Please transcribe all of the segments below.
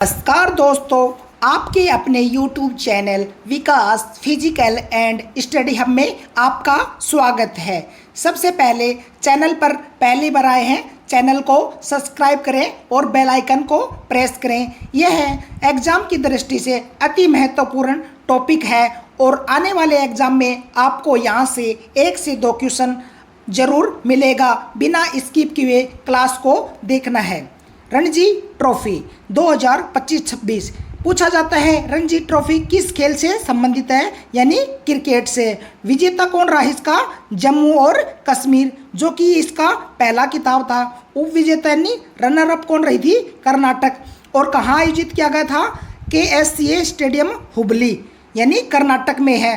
नमस्कार दोस्तों, आपके अपने YouTube channel Vikas physical and study hub में आपका स्वागत है। सबसे पहले चैनल पर पहली बार आए हैं, चैनल को सब्सक्राइब करें और बेल आइकन को प्रेस करें। यह एग्ज़ाम की दृष्टि से अति महत्वपूर्ण टॉपिक है और आने वाले एग्ज़ाम में आपको यहाँ से 1 से 2 क्वेश्चन ज़रूर मिलेगा। बिना स्किप किए क्लास को देखना है। रणजी ट्रॉफी 2025-26 पूछा जाता है। रणजी ट्रॉफी किस खेल से संबंधित है? यानी क्रिकेट से। विजेता कौन रहा इसका? जम्मू और कश्मीर, जो कि इसका पहला खिताब था। उप विजेता यानी रनर अप कौन रही थी? कर्नाटक। और कहाँ आयोजित किया गया था? KSCA स्टेडियम हुबली, यानी कर्नाटक में है।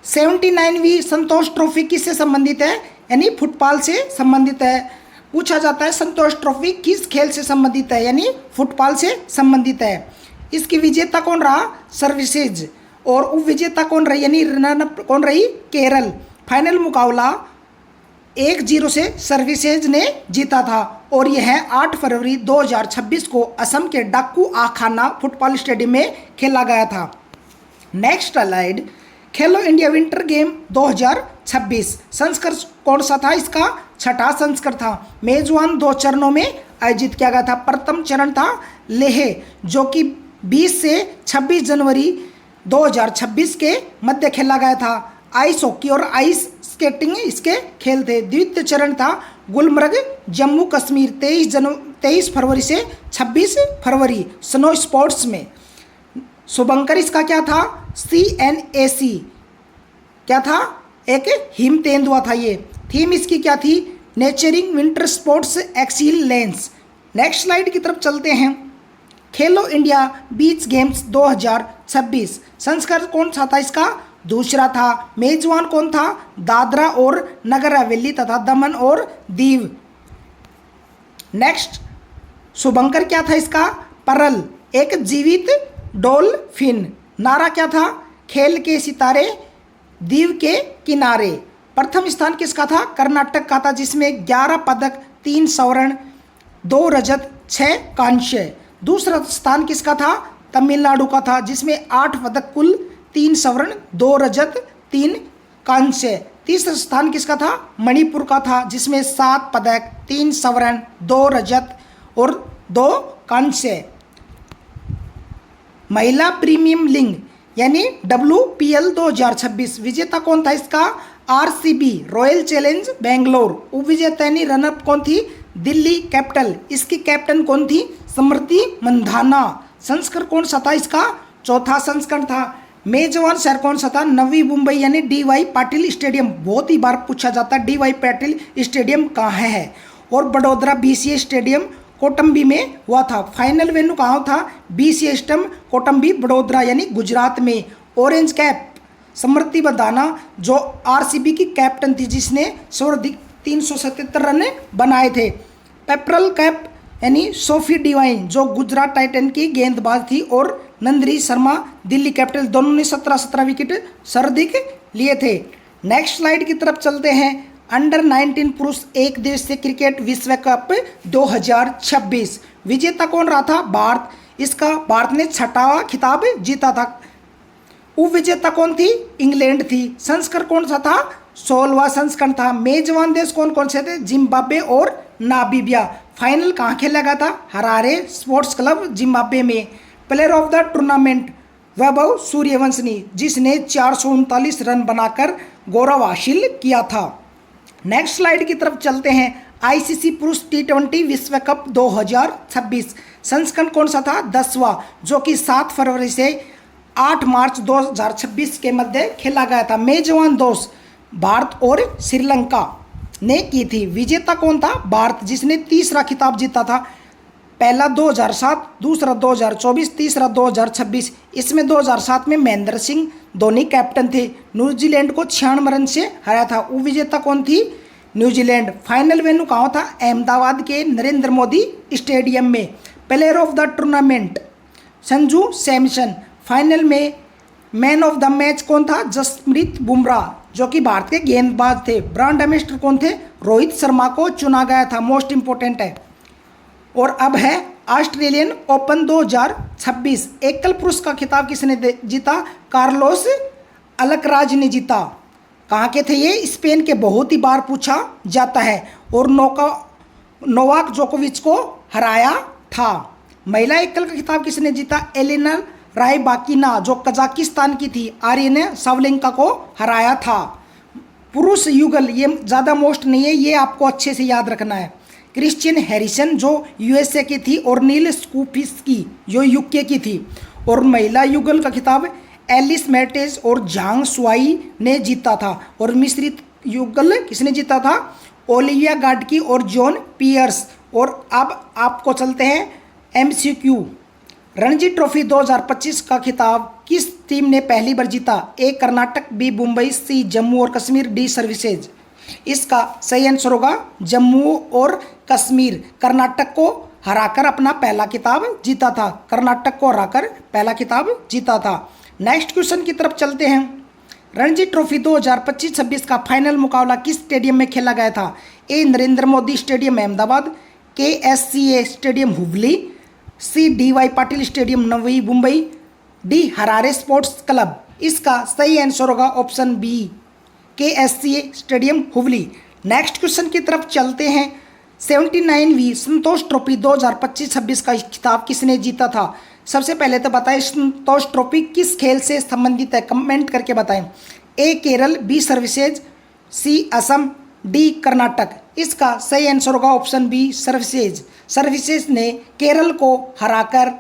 79वीं संतोष ट्रॉफी किससे संबंधित है? यानी फुटबॉल से संबंधित है। पूछा जाता है संतोष ट्रॉफी किस खेल से संबंधित है? यानी फुटबॉल से संबंधित है। इसकी विजेता कौन रहा? सर्विसेज। और उप विजेता कौन रही? यानी रनर कौन रही? केरल। फाइनल मुकाबला 1-0 से सर्विसेज ने जीता था और यह 8 फरवरी 2026 को असम के डाकू आखाना फुटबॉल स्टेडियम में खेला गया था। नेक्स्ट स्लाइड, खेलो इंडिया विंटर गेम 2026 संस्करण कौन सा था? इसका छठा संस्करण था। मेजबान 2 चरणों में आयोजित किया गया था। प्रथम चरण था लेह, जो कि 20 से 26 जनवरी 2026 के मध्य खेला गया था। आइस हॉकी और आइस स्केटिंग इसके खेल थे। द्वितीय चरण था गुलमर्ग, जम्मू कश्मीर 23 फरवरी से 26 फरवरी स्नो स्पोर्ट्स में। शुभंकर इसका क्या था? CNAC क्या था? एक हिम तेंदुआ था ये। थीम इसकी क्या थी? Nurturing winter sports excellence. Next slide की तरफ चलते हैं। खेलो इंडिया बीच गेम्स 2026 संस्करण कौन सा था? इसका दूसरा था। मेजबान कौन था? दादरा और नगर हवेली तथा दमन और दीव। नेक्स्ट, शुभंकर क्या था इसका? परल, एक जीवित डॉल्फिन। नारा क्या था? खेल के सितारे दीव के किनारे। प्रथम स्थान किसका था? कर्नाटक का था, जिसमें 11 पदक, 3 स्वर्ण, 2 रजत, 6 कांस्य। दूसरा स्थान किसका था? तमिलनाडु का था, जिसमें 8 पदक, कुल 3 स्वर्ण, 2 रजत, 3 कांस्य। तीसरा स्थान किसका था? मणिपुर का था, जिसमें 7 पदक, 3 स्वर्ण, 2 रजत और 2 कांस्य। महिला प्रीमियम लीग यानी WPL 2026 विजेता कौन था? इसका RCB रॉयल चैलेंज बेंगलोर। उप विजेता यानी रनअप कौन थी? दिल्ली कैपिटल। इसकी कैप्टन कौन थी? स्मृति मंधाना। संस्करण कौन सा था? इसका चौथा संस्करण था। मेजबान शहर कौन सा था? नवी मुंबई यानी DY पाटिल स्टेडियम। बहुत ही बार पूछा जाता है DY पाटिल स्टेडियम कहाँ है। और बड़ोदरा BCA स्टेडियम कोटम्बी में हुआ था। फाइनल वेन्यू कहाँ था? BCA स्टेडियम कोटम्बी बड़ोदरा यानी गुजरात में। ऑरेंज कैप स्मृति मंधाना, जो RCB की कैप्टन थी, जिसने सर्वाधिक 377 रन बनाए थे। पेपरल कैप यानी सोफी डिवाइन, जो गुजरात टाइटन की गेंदबाज थी। और नंदरी शर्मा दिल्ली कैपिटल, दोनों ने 17-17 विकेट सर्वाधिक लिए थे। नेक्स्ट स्लाइड की तरफ चलते हैं। अंडर 19 पुरुष एक दिवसीय क्रिकेट विश्व कप 2026 विजेता कौन रहा था? भारत। इसका भारत ने 6वां खिताब जीता था। उप विजेता कौन थी? इंग्लैंड थी। संस्करण कौन सा था? 16वां संस्करण था। मेजबान देश कौन कौन से थे? जिम्बाब्वे और नामीबिया। फाइनल कहाँ खेला गया था? हरारे स्पोर्ट्स क्लब जिम्बाब्वे में। Player of the tournament Vaibhav Suryavanshi, जिसने 439 रन बनाकर गौरव हासिल किया था। नेक्स्ट स्लाइड की तरफ चलते हैं। ICC पुरुष T20 विश्व कप 2026 संस्करण कौन सा था? 10वां, जो कि 7 फरवरी से 8 मार्च 2026 के मध्य खेला गया था। मेजबान देश भारत और श्रीलंका ने की थी। विजेता कौन था? भारत, जिसने तीसरा खिताब जीता था। पहला 2007, दूसरा 2024, तीसरा 2026। इसमें 2007 में महेंद्र सिंह धोनी कैप्टन थे। न्यूजीलैंड को 96 रन से हराया था। उप विजेता कौन थी? न्यूजीलैंड। फाइनल वेन्यू कहाँ था? अहमदाबाद के नरेंद्र मोदी स्टेडियम में। Player of the tournament Sanju Samson. Final में मैन ऑफ द मैच कौन था? जसप्रीत बुमराह, जो कि भारत के गेंदबाज थे। ब्रांड एम्बेसडर कौन थे? रोहित शर्मा को चुना गया था। मोस्ट इंपॉर्टेंट है। और अब है ऑस्ट्रेलियन ओपन 2026। एकल पुरुष का खिताब किसने जीता? कार्लोस अल्कराज ने जीता। कहाँ के थे ये? स्पेन के। बहुत ही बार पूछा जाता है। और नोवाक जोकोविच को हराया था। महिला एकल का खिताब किसने जीता? एलेना रायबाकिना जो कजाकिस्तान की थी, आर्यना सावलेंका को हराया था। पुरुष युगल, ये ज़्यादा मोस्ट नहीं है, ये आपको अच्छे से याद रखना है। क्रिश्चियन हैरिसन जो यूएसए की थी और नील स्कूपिस्की जो यूके की थी। और महिला युगल का खिताब एलिस मैटेज और झांग सुआई ने जीता था। और मिश्रित युगल किसने जीता था? ओलिविया गाडकी और जॉन पियर्स। और अब आपको चलते हैं एमसीक्यू। रणजी ट्रॉफी 2025 का खिताब किस टीम ने पहली बार जीता? ए कर्नाटक, बी मुंबई, सी जम्मू और कश्मीर, डी सर्विसेज। इसका सही आंसर होगा जम्मू और कश्मीर। कर्नाटक को हराकर अपना पहला खिताब जीता था। कर्नाटक को हराकर पहला खिताब जीता था। नेक्स्ट क्वेश्चन की तरफ चलते हैं। रणजी ट्रॉफी 2025-26 का फाइनल मुकाबला किस स्टेडियम में खेला गया था? A Narendra Modi stadium Ahmedabad, KSCA stadium Hubli, C DY Patil stadium Navi Mumbai, D Harare sports club. इसका सही आंसर होगा option B, KSCA stadium Hubli. Next question की तरफ चलते हैं। 79वीं संतोष ट्रॉफी 2025-26 का खिताब किसने जीता था? सबसे पहले तो बताएं संतोष ट्रॉफी किस खेल से संबंधित है? कमेंट करके बताएं। ए केरल, बी सर्विसेज, सी असम, डी कर्नाटक। इसका सही आंसर होगा ऑप्शन बी सर्विसेज। सर्विसेज ने केरल को हराकर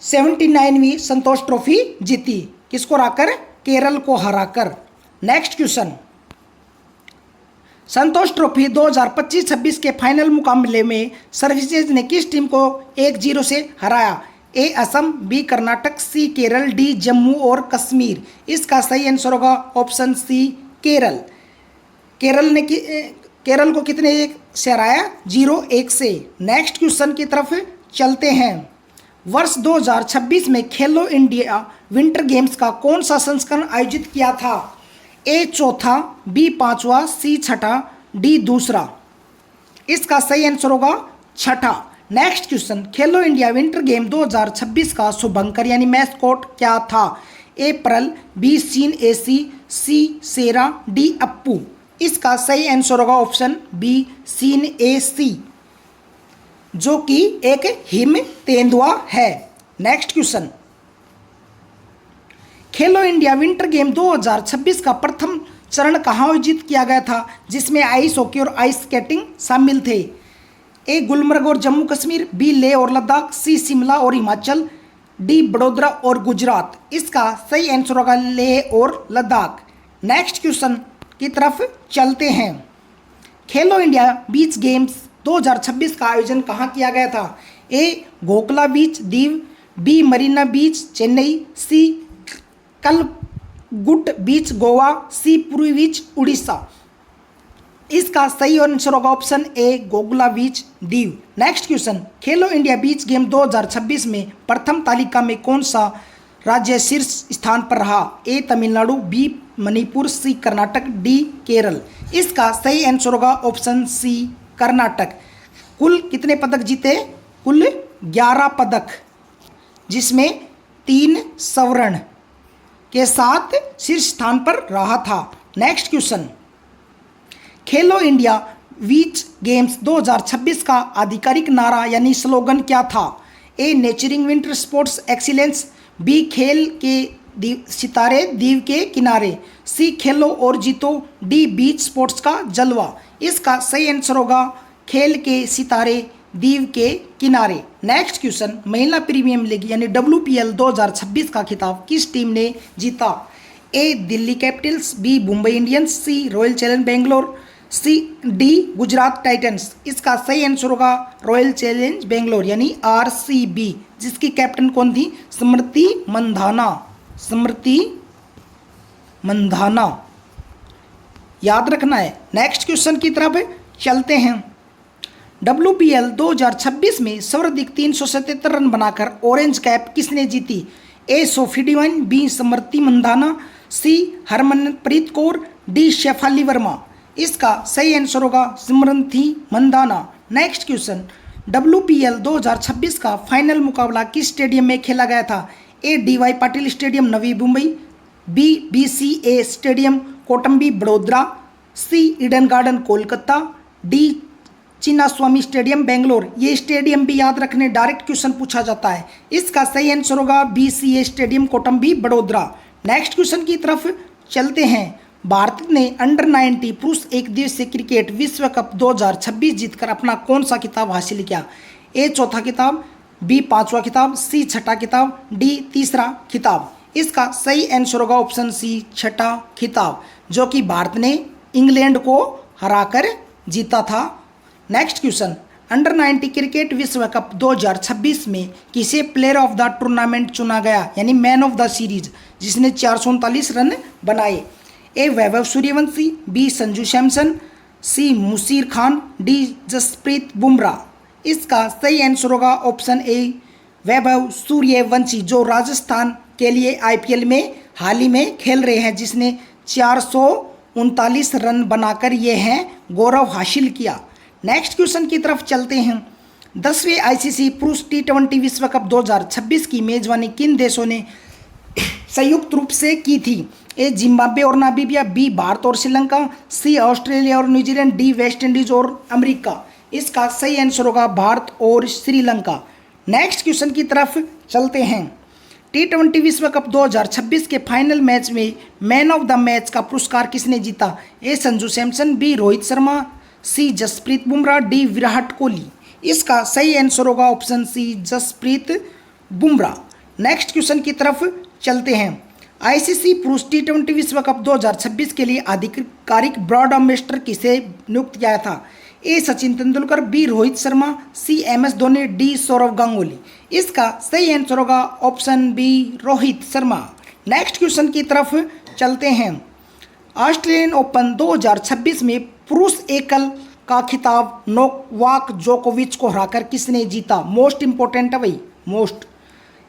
79वीं संतोष ट्रॉफी जीती। किसको हराकर? केरल को हराकर। Next question. संतोष ट्रॉफी 2025-26 के फाइनल मुकाबले में सर्विसेज ने किस टीम को 1-0 से हराया? ए असम, बी कर्नाटक, सी केरल, डी जम्मू और कश्मीर। इसका सही आंसर होगा ऑप्शन सी केरल। केरल को कितने से हराया? 0-1 से। नेक्स्ट क्वेश्चन की तरफ चलते हैं। वर्ष 2026 में खेलो इंडिया विंटर गेम्स का कौन सा संस्करण आयोजित किया था? ए चौथा, बी पांचवा, सी छठा, डी दूसरा। इसका सही आंसर होगा छठा। Next question. Khelo India winter game 2026 का शुभंकर यानी मैस्कॉट क्या था? ए परल, बी सीन एसी, सी सेरा, डी अप्पू। इसका सही आंसर होगा ऑप्शन बी सीन एसी जो कि एक हिम तेंदुआ है। Next question. Khelo India winter game 2026 का प्रथम चरण कहाँ आयोजित किया गया था जिसमें आइस हॉकी और आइस स्केटिंग शामिल थे? ए गुलमर्ग और जम्मू कश्मीर, बी लेह और लद्दाख, सी शिमला और हिमाचल, डी बड़ोदरा और गुजरात। इसका सही आंसर होगा लेह और लद्दाख। नेक्स्ट क्वेश्चन की तरफ चलते हैं। खेलो इंडिया बीच गेम्स 2026 का आयोजन कहाँ किया गया था? ए गोखला बीच दीव, बी मरीना बीच चेन्नई, सी कलगुट बीच गोवा, सी पूर्वी बीच उड़ीसा। इसका सही आंसर होगा option A Gogla beach Diu. Next question. Khelo India beach game 2026 में प्रथम तालिका में कौन सा राज्य शीर्ष स्थान पर रहा? ए तमिलनाडु, बी मणिपुर, सी कर्नाटक, डी केरल। इसका सही आंसर होगा ऑप्शन सी कर्नाटक। कुल कितने पदक जीते? कुल 11 पदक, जिसमें 3 स्वर्ण के साथ शीर्ष स्थान पर रहा था। Next question. Khelo India beach games 2026 का आधिकारिक नारा यानी स्लोगन क्या था? ए नेचरिंग विंटर स्पोर्ट्स एक्सीलेंस, बी खेल के सितारे दीव के किनारे, सी खेलो और जीतो, डी बीच स्पोर्ट्स का जलवा। इसका सही आंसर होगा खेल के सितारे दीव के किनारे। Next question. महिला प्रीमियम लीग यानी WPL 2026 का खिताब किस टीम ने जीता? A Delhi Capitals, B Mumbai Indians, C Royal Challenge Bangalore, C D Gujarat Titans. इसका सही आंसर होगा रॉयल चैलेंज बेंगलोर यानी RCB, जिसकी कैप्टन कौन थी? स्मृति मंधाना। स्मृति मंधाना याद रखना है। नेक्स्ट क्वेश्चन की तरफ चलते हैं। WPL 2026 में सर्वाधिक 377 रन बनाकर ऑरेंज कैप किसने जीती? A Sophie Devine, B Smriti Mandhana, C Harmanpreet Kaur, D Shafali Verma. इसका सही आंसर होगा Smriti Mandhana. Next question. WPL 2026 का फाइनल मुकाबला किस स्टेडियम में खेला गया था? A DY Patil stadium Navi Mumbai, B BCA stadium Kotambi Vadodara, C Eden Garden Kolkata, D Chinnaswamy stadium Bangalore. ये स्टेडियम भी याद रखने, डायरेक्ट क्वेश्चन पूछा जाता है। इसका सही आंसर होगा BCA stadium Kotambi Vadodara. Next question की तरफ चलते हैं। भारत ने अंडर 90 पुरुष एक दिवसीय क्रिकेट विश्व कप 2026 जीतकर अपना कौन सा खिताब हासिल किया? ए चौथा खिताब, बी पांचवा खिताब, सी छठा खिताब, डी तीसरा खिताब। इसका सही आंसर होगा ऑप्शन सी छठा खिताब, जो कि भारत ने इंग्लैंड को हराकर जीता था। नेक्स्ट क्वेश्चन, अंडर 90 क्रिकेट विश्व कप 2026 में किसे प्लेयर ऑफ द टूर्नामेंट चुना गया, यानी मैन ऑफ द सीरीज, जिसने 439 रन बनाए? ए वैभव सूर्यवंशी, बी संजू सैमसन, सी मुशीर खान, डी जसप्रीत बुमराह। इसका सही आंसर होगा ऑप्शन ए वैभव सूर्यवंशी, जो राजस्थान के लिए IPL में हाल ही में खेल रहे हैं, जिसने 439 रन बनाकर ये हैं गौरव हासिल किया। नेक्स्ट क्वेश्चन की तरफ चलते हैं। 10वें ICC पुरुष T20 विश्व कप 2026 की मेजबानी किन देशों ने संयुक्त रूप से की थी? ए जिम्बाब्वे और नामीबिया, बी भारत और श्रीलंका, सी ऑस्ट्रेलिया और न्यूजीलैंड, डी वेस्ट इंडीज और अमेरिका। इसका सही आंसर होगा भारत और श्रीलंका। नेक्स्ट क्वेश्चन की तरफ चलते हैं। T20 विश्व कप 2026 के फाइनल मैच में मैन ऑफ द मैच का पुरस्कार किसने जीता? A Sanju Samson, B Rohit Sharma, C Jasprit Bumrah, D Virat Kohli. इसका सही आंसर होगा option C Jasprit Bumrah. Next question की तरफ चलते हैं। ICC पुरुष T20 विश्व कप 2026 के लिए आधिकारिक ब्रॉड एम्बेसडर किसे नियुक्त किया था? A Sachin Tendulkar, B Rohit Sharma, C MS Dhoni, D Sourav Ganguly. इसका सही आंसर होगा option B Rohit Sharma. Next question की तरफ चलते हैं। ऑस्ट्रेलियन ओपन 2026 में पुरुष एकल का खिताब नोवाक जोकोविच को हराकर किसने जीता? मोस्ट इंपॉर्टेंट है भाई, most.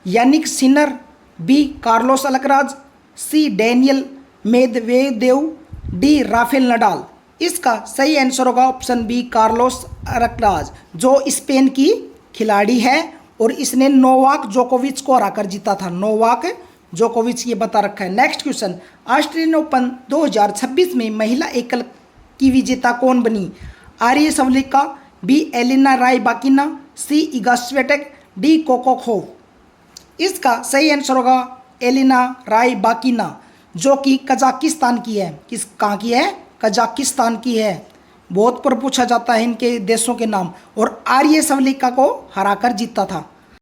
Jannik Sinner, B Carlos Alcaraz, C Daniel Medvedev, D Rafael Nadal. इसका सही आंसर होगा ऑप्शन बी कार्लोस अल्कराज, जो स्पेन की खिलाड़ी है और इसने नोवाक जोकोविच को हराकर जीता था। नोवाक जोकोविच, ये बता रखा है। नेक्स्ट क्वेश्चन, ऑस्ट्रेलियन ओपन 2026 में महिला एकल की विजेता कौन बनी? आर्या सवलिका, बी एलिना रायबाकिना, सी इगा स्वियाटेक, डी कोको खोव। इसका सही आंसर होगा एलिना रायबाकिना, जो कि कजाकिस्तान की है। कहाँ की है? कजाकिस्तान की है। बहुत पर पूछा जाता है इनके देशों के नाम, और आर्या सवलिका को हराकर जीता था।